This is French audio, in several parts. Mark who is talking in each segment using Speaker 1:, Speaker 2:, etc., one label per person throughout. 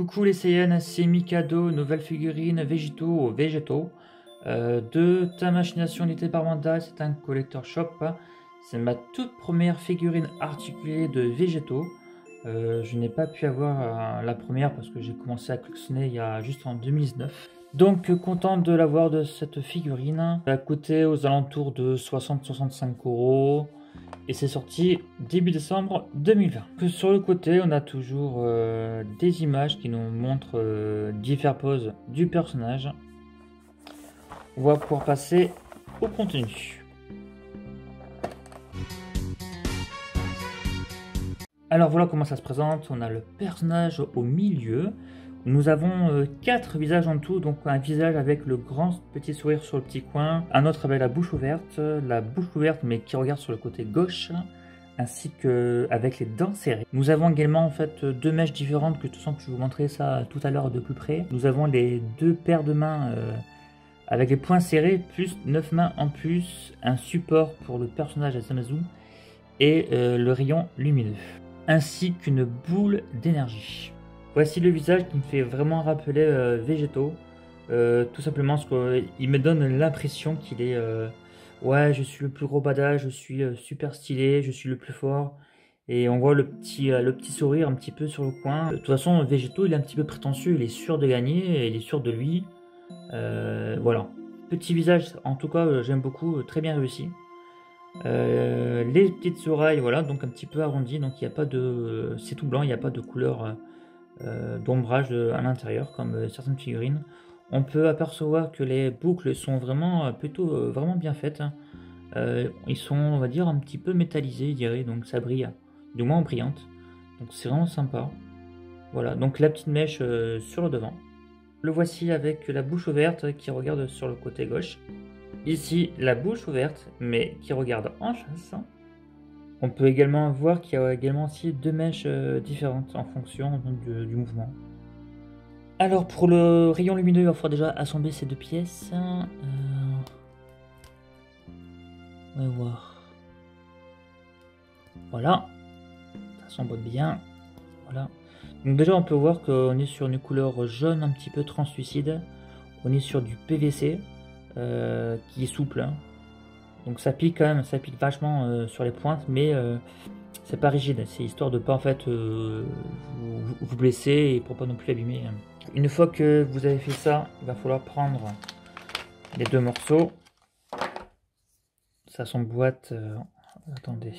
Speaker 1: Coucou les Saiyans, c'est Mikado, nouvelle figurine végétaux. De ta machination unité par mandat, c'est un collector shop. C'est ma toute première figurine articulée de végétaux. Je n'ai pas pu avoir la première parce que j'ai commencé à collectionner il y a juste en 2019. Donc content de l'avoir de cette figurine. Elle a coûté aux alentours de 60-65 €. Et c'est sorti début décembre 2020. Sur le côté, on a toujours des images qui nous montrent différentes poses du personnage. On va pouvoir passer au contenu. Alors voilà comment ça se présente. On a le personnage au milieu. Nous avons 4 visages en tout, donc un visage avec le grand petit sourire sur le petit coin, un autre avec la bouche ouverte mais qui regarde sur le côté gauche, ainsi que avec les dents serrées. Nous avons également en fait 2 mèches différentes, que de toute façon je vais vous montrer ça tout à l'heure de plus près. Nous avons les 2 paires de mains avec les poings serrés, plus 9 mains en plus, un support pour le personnage Zamasu et le rayon lumineux, ainsi qu'une boule d'énergie. Voici le visage qui me fait vraiment rappeler végétaux, tout simplement parce qu'il me donne l'impression qu'il est ouais, je suis le plus gros badass, je suis super stylé, je suis le plus fort. Et on voit le petit sourire un petit peu sur le coin. De toute façon, végétaux, il est un petit peu prétentieux, il est sûr de gagner, il est sûr de lui. Voilà. Petit visage, en tout cas, j'aime beaucoup, très bien réussi. Les petites oreilles, voilà, donc un petit peu arrondies, donc il n'y a pas de... c'est tout blanc, il n'y a pas de couleur... d'ombrage à l'intérieur comme certaines figurines. On peut apercevoir que les boucles sont vraiment plutôt vraiment bien faites. Ils sont, on va dire, un petit peu métallisés, je dirais, donc ça brille, du moins brillante. Donc c'est vraiment sympa. Voilà, donc la petite mèche sur le devant. Le voici avec la bouche ouverte qui regarde sur le côté gauche. Ici, la bouche ouverte, mais qui regarde en face. On peut également voir qu'il y a également aussi 2 mèches différentes en fonction du mouvement. Alors pour le rayon lumineux, il va falloir déjà assembler ces 2 pièces. On va voir. Voilà. Ça s'emboîte bien. Voilà. Donc déjà on peut voir qu'on est sur une couleur jaune un petit peu translucide. On est sur du PVC qui est souple. Donc ça pique quand même, ça pique vachement sur les pointes, mais c'est pas rigide, c'est histoire de pas en fait vous blesser et pour pas non plus abîmer. Une fois que vous avez fait ça, il va falloir prendre les 2 morceaux. Ça s'emboîte. Attendez.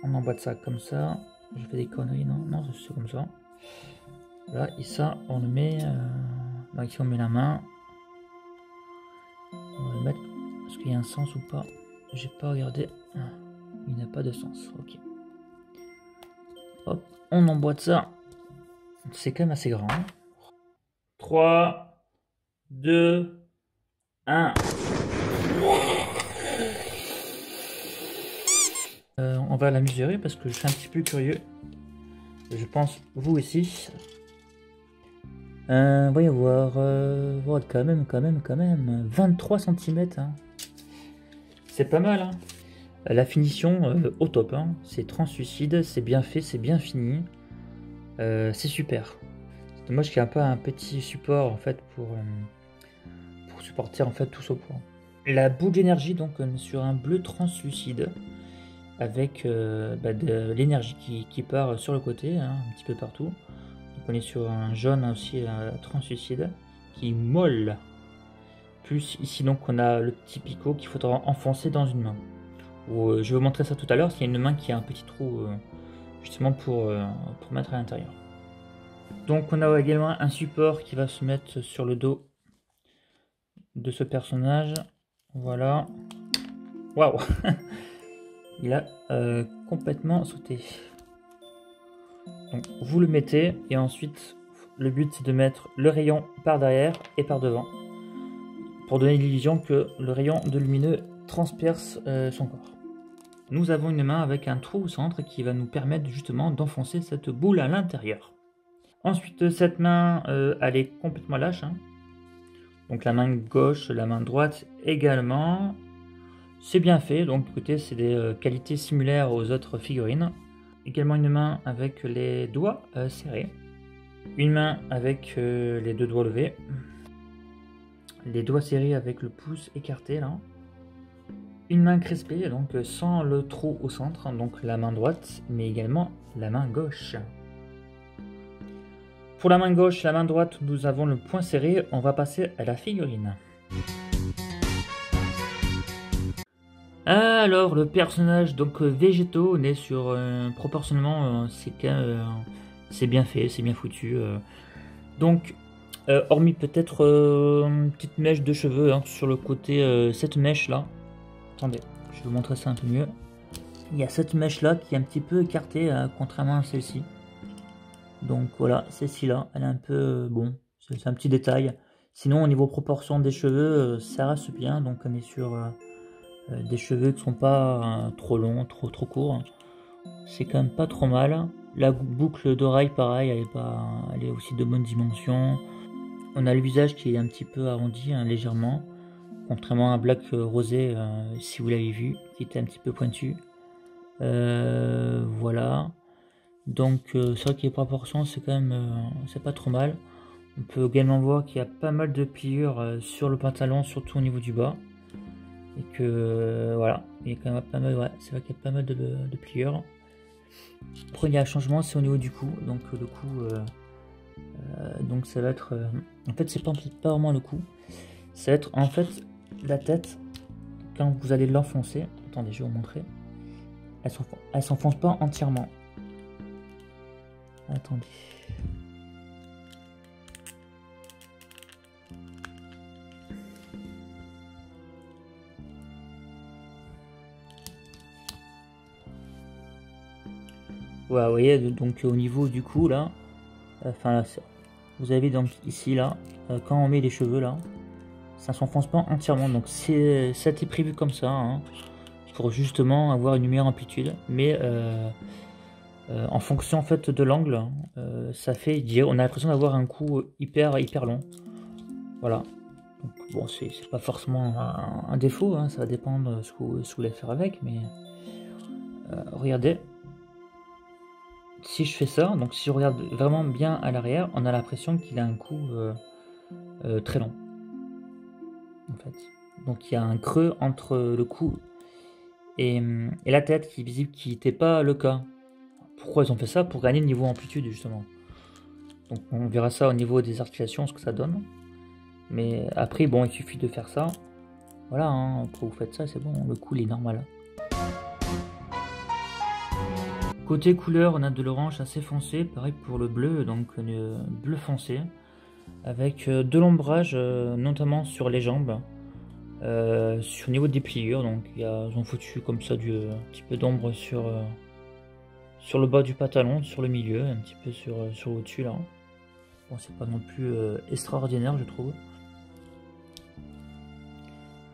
Speaker 1: On emboîte ça comme ça. Je fais des conneries, non? Non, c'est comme ça. Là, et ça, on le met. Là, ici, on met la main. On va le mettre. Est-ce qu'il y a un sens ou pas? J'ai pas regardé. Il n'a pas de sens. Ok. Hop, on emboîte ça. C'est quand même assez grand. 3, 2, 1. On va la mesurer parce que je suis un petit peu curieux. Je pense vous aussi. Voyons voir. Voilà, quand même. 23 cm. Hein. C'est pas mal. Hein. La finition au top. Hein. C'est translucide, c'est bien fait, c'est bien fini. C'est super. C'est dommage qu'il y ait pas un petit support en fait pour supporter en fait tout ce poids. La boule d'énergie donc sur un bleu translucide avec de l'énergie qui part sur le côté, hein, un petit peu partout. Donc on est sur un jaune aussi translucide qui molle. Plus ici donc on a le petit picot qu'il faudra enfoncer dans une main. Je vais vous montrer ça tout à l'heure, s'il y a une main qui a un petit trou justement pour mettre à l'intérieur. Donc on a également un support qui va se mettre sur le dos de ce personnage. Voilà. Waouh. Il a complètement sauté. Donc vous le mettez et ensuite le but c'est de mettre le rayon par derrière et par devant pour donner l'illusion que le rayon de lumineux transperce son corps. Nous avons une main avec un trou au centre qui va nous permettre justement d'enfoncer cette boule à l'intérieur. Ensuite cette main elle est complètement lâche. Hein. Donc la main gauche, la main droite également. C'est bien fait, donc écoutez, c'est des qualités similaires aux autres figurines. Également une main avec les doigts serrés. Une main avec les deux doigts levés. Les doigts serrés avec le pouce écarté là. Une main crispée, donc sans le trou au centre, donc la main droite, mais également la main gauche. Pour la main gauche, la main droite, nous avons le poing serré. On va passer à la figurine. Alors, le personnage donc végétaux, on est sur proportionnellement, c'est bien fait, c'est bien foutu. Donc, hormis peut-être une petite mèche de cheveux hein, sur le côté, cette mèche là. Attendez, je vais vous montrer ça un peu mieux. Il y a cette mèche là qui est un petit peu écartée, contrairement à celle-ci. Donc voilà, celle-ci là, elle est un peu bon, c'est un petit détail. Sinon, au niveau proportion des cheveux, ça reste bien. Donc on est sur des cheveux qui sont pas trop longs, trop courts. C'est quand même pas trop mal. La boucle d'oreille, pareil, elle est aussi de bonne dimension. On a le visage qui est un petit peu arrondi, hein, légèrement. Contrairement à Black Rosé, si vous l'avez vu, qui était un petit peu pointu. Voilà. Donc c'est vrai que les proportions, c'est quand même c'est pas trop mal. On peut également voir qu'il y a pas mal de pliures sur le pantalon, surtout au niveau du bas. Et que voilà, il y a quand même pas mal, ouais, c'est vrai qu'il y a pas mal de pliures. Après il y a un changement, c'est au niveau du cou. Donc le cou, donc ça va être, en fait c'est pas vraiment le cou. Ça va être en fait la tête quand vous allez l'enfoncer. Attendez, je vais vous montrer. Elle s'enfonce pas entièrement. Attendez. Ouais, vous voyez, donc au niveau du cou là, enfin là, vous avez donc ici là, quand on met les cheveux là, ça s'enfonce pas entièrement. Donc ça a été prévu comme ça, hein, pour justement avoir une meilleure amplitude. Mais en fonction en fait de l'angle, ça fait dire, on a l'impression d'avoir un cou hyper long. Voilà. Donc, bon, c'est pas forcément un défaut, hein, ça va dépendre de ce que vous voulez faire avec, mais regardez. Si je fais ça, donc si je regarde vraiment bien à l'arrière, on a l'impression qu'il a un cou très long. En fait. Donc il y a un creux entre le cou et la tête qui est visible, qui n'était pas le cas. Pourquoi ils ont fait ça? Pour gagner le niveau amplitude justement. Donc on verra ça au niveau des articulations, ce que ça donne. Mais après, bon, il suffit de faire ça. Voilà, hein, quand vous faites ça, c'est bon, le cou il est normal. Côté couleur, on a de l'orange assez foncé, pareil pour le bleu, donc bleu foncé, avec de l'ombrage, notamment sur les jambes, sur le niveau des pliures, donc ils ont foutu comme ça un petit peu d'ombre sur le bas du pantalon, sur le milieu, un petit peu sur au-dessus là. Bon, c'est pas non plus extraordinaire, je trouve.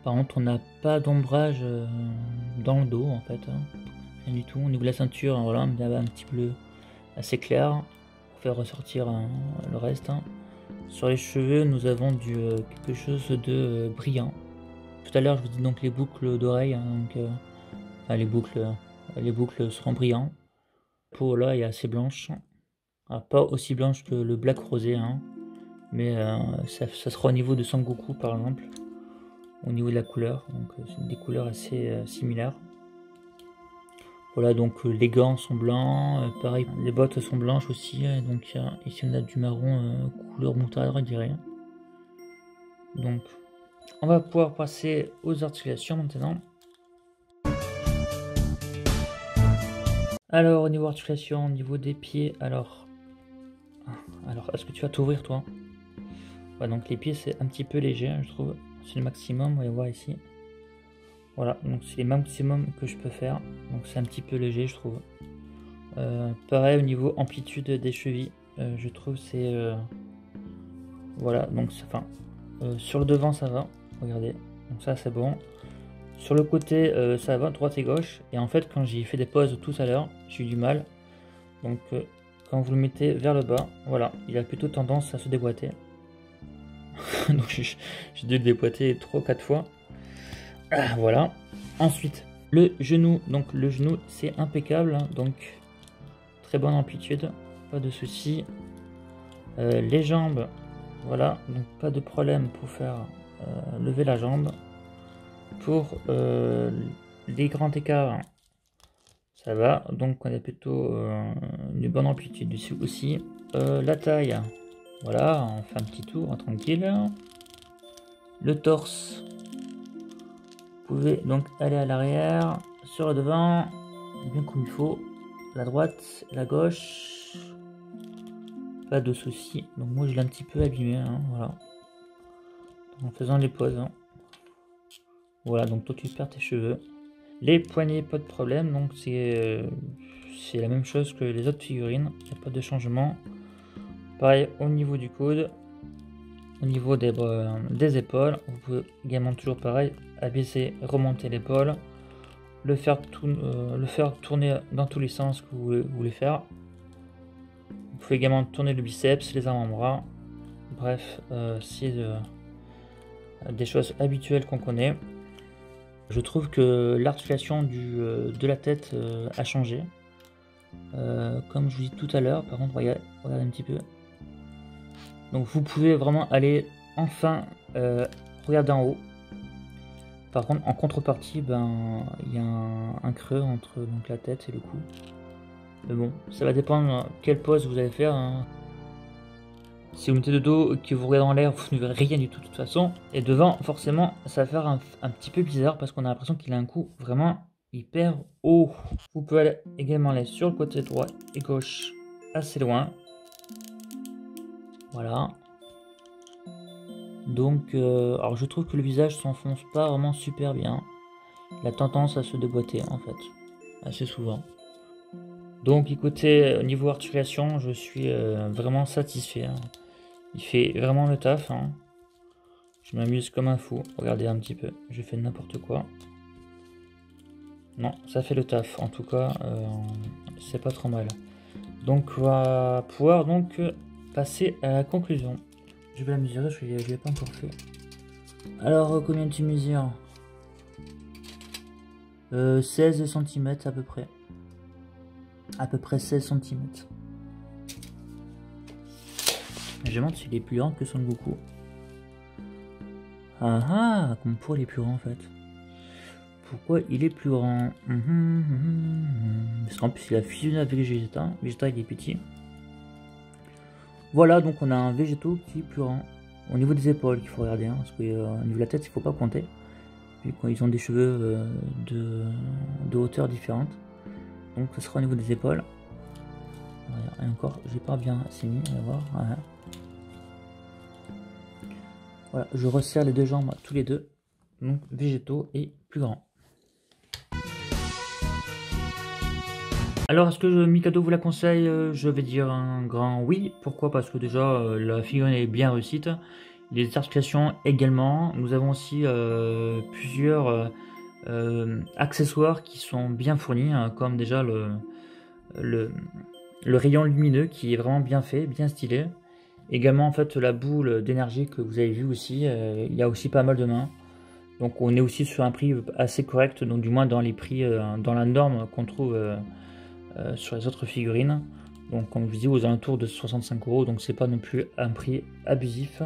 Speaker 1: Par contre, on n'a pas d'ombrage dans le dos en fait. Hein. Rien du tout. Au niveau de la ceinture, voilà, on a un petit bleu assez clair pour faire ressortir le reste. Hein. Sur les cheveux, nous avons quelque chose de brillant. Tout à l'heure, je vous dis donc les boucles d'oreilles. Hein, donc, les boucles seront brillantes. La peau là est assez blanche. Alors, pas aussi blanche que le Black Rosé, hein, mais ça sera au niveau de Sangoku par exemple. Au niveau de la couleur, donc c'est des couleurs assez similaires. Voilà, donc les gants sont blancs, pareil, les bottes sont blanches aussi, donc ici on a du marron couleur moutarde, je dirais. Donc, on va pouvoir passer aux articulations maintenant. Alors, au niveau articulation, au niveau des pieds, alors est-ce que tu vas t'ouvrir toi? Ouais, donc les pieds c'est un petit peu léger, hein, je trouve. C'est le maximum, on va voir ici. Voilà, donc c'est le maximum que je peux faire. Donc c'est un petit peu léger, je trouve. Pareil au niveau amplitude des chevilles, je trouve c'est voilà, donc sur le devant ça va, regardez, donc ça c'est bon. Sur le côté ça va, droite et gauche. Et en fait quand j'ai fait des pauses tout à l'heure, j'ai eu du mal. Donc quand vous le mettez vers le bas, voilà, il a plutôt tendance à se déboîter. Donc j'ai dû le déboîter 3-4 fois. Voilà. Ensuite, le genou. Donc le genou, c'est impeccable. Hein, donc très bonne amplitude, pas de souci. Les jambes, voilà, donc pas de problème pour faire lever la jambe. Pour les grands écarts, ça va, donc on a plutôt une bonne amplitude dessus aussi. La taille, voilà, on fait un petit tour tranquille. Le torse, vous pouvez donc aller à l'arrière, sur le devant, bien comme il faut. La droite, la gauche, pas de soucis. Donc moi je l'ai un petit peu abîmé, hein, voilà, en faisant les pauses. Hein. Voilà, donc toi tu perds tes cheveux. Les poignets, pas de problème, donc c'est la même chose que les autres figurines, il n'y a pas de changement. Pareil au niveau du coude, au niveau des épaules, vous pouvez également toujours pareil, abaisser, remonter l'épaule, le faire tourner dans tous les sens que vous voulez faire. Vous pouvez également tourner le biceps, les avant-bras, bref, c'est des choses habituelles qu'on connaît. Je trouve que l'articulation de la tête a changé. Comme je vous dis tout à l'heure, par contre, regardez un petit peu. Donc vous pouvez vraiment aller enfin regarder en haut. Par contre, en contrepartie, ben il y a un creux entre donc, la tête et le cou. Mais bon, ça va dépendre quelle pose vous allez faire. Hein. Si vous mettez de dos et que vous regardez en l'air, vous ne verrez rien du tout de toute façon. Et devant, forcément, ça va faire un petit peu bizarre parce qu'on a l'impression qu'il a un cou vraiment hyper haut. Vous pouvez également aller sur le côté droit et gauche assez loin. Voilà. Donc, alors je trouve que le visage s'enfonce pas vraiment super bien. Il a tendance à se déboîter en fait, assez souvent. Donc écoutez, au niveau articulation, je suis vraiment satisfait. Hein. Il fait vraiment le taf. Hein. Je m'amuse comme un fou. Regardez un petit peu, je fais n'importe quoi. Non, ça fait le taf. En tout cas, c'est pas trop mal. Donc on va pouvoir donc passer à la conclusion. Je vais la mesurer, je ne l'ai pas encore fait. Alors, combien tu mesures 16 cm à peu près. À peu près 16 cm. Je me demande s'il est plus grand que Son Goku. Ah ah, comme pour les plus grands en fait. Pourquoi il est plus grand? Parce qu'en plus il a fusionné avec Vegeta. Vegeta il est petit. Voilà, donc on a un végétaux qui est plus grand. Au niveau des épaules, il faut regarder, hein, parce qu'au niveau de la tête, il ne faut pas compter. Vu qu'ils ont des cheveux de hauteur différente. Donc ce sera au niveau des épaules. Et encore, j'ai pas bien assigné, on va voir. Voilà. Voilà, je resserre les deux jambes tous les deux. Donc végétaux et plus grand. Alors, est-ce que Mikado vous la conseille? Je vais dire un grand oui. Pourquoi? Parce que déjà, la figurine est bien réussite. Les articulations également. Nous avons aussi plusieurs accessoires qui sont bien fournis, hein, comme déjà le rayon lumineux qui est vraiment bien fait, bien stylé. Également, en fait, la boule d'énergie que vous avez vu aussi, il y a aussi pas mal de mains. Donc, on est aussi sur un prix assez correct, donc du moins dans les prix, dans la norme qu'on trouve sur les autres figurines. Donc comme je vous dis, aux alentours de 65 €, donc c'est pas non plus un prix abusif.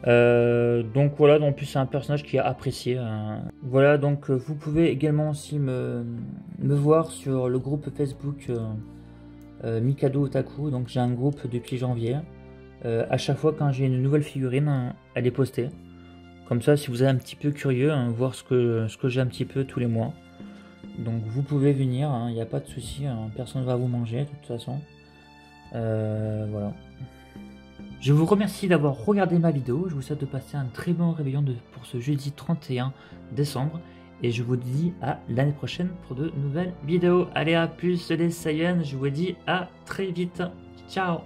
Speaker 1: Donc voilà, en plus c'est un personnage qui est apprécié. Voilà, donc vous pouvez également aussi me voir sur le groupe Facebook Mikado Otaku. Donc j'ai un groupe depuis janvier. À chaque fois quand j'ai une nouvelle figurine, elle est postée. Comme ça, si vous êtes un petit peu curieux, hein, voir ce que j'ai un petit peu tous les mois. Donc vous pouvez venir, il n'y a pas de souci, hein, personne ne va vous manger de toute façon. Voilà. Je vous remercie d'avoir regardé ma vidéo, je vous souhaite de passer un très bon réveillon pour ce jeudi 31 décembre. Et je vous dis à l'année prochaine pour de nouvelles vidéos. Allez, à plus les Saiyans, je vous dis à très vite. Ciao.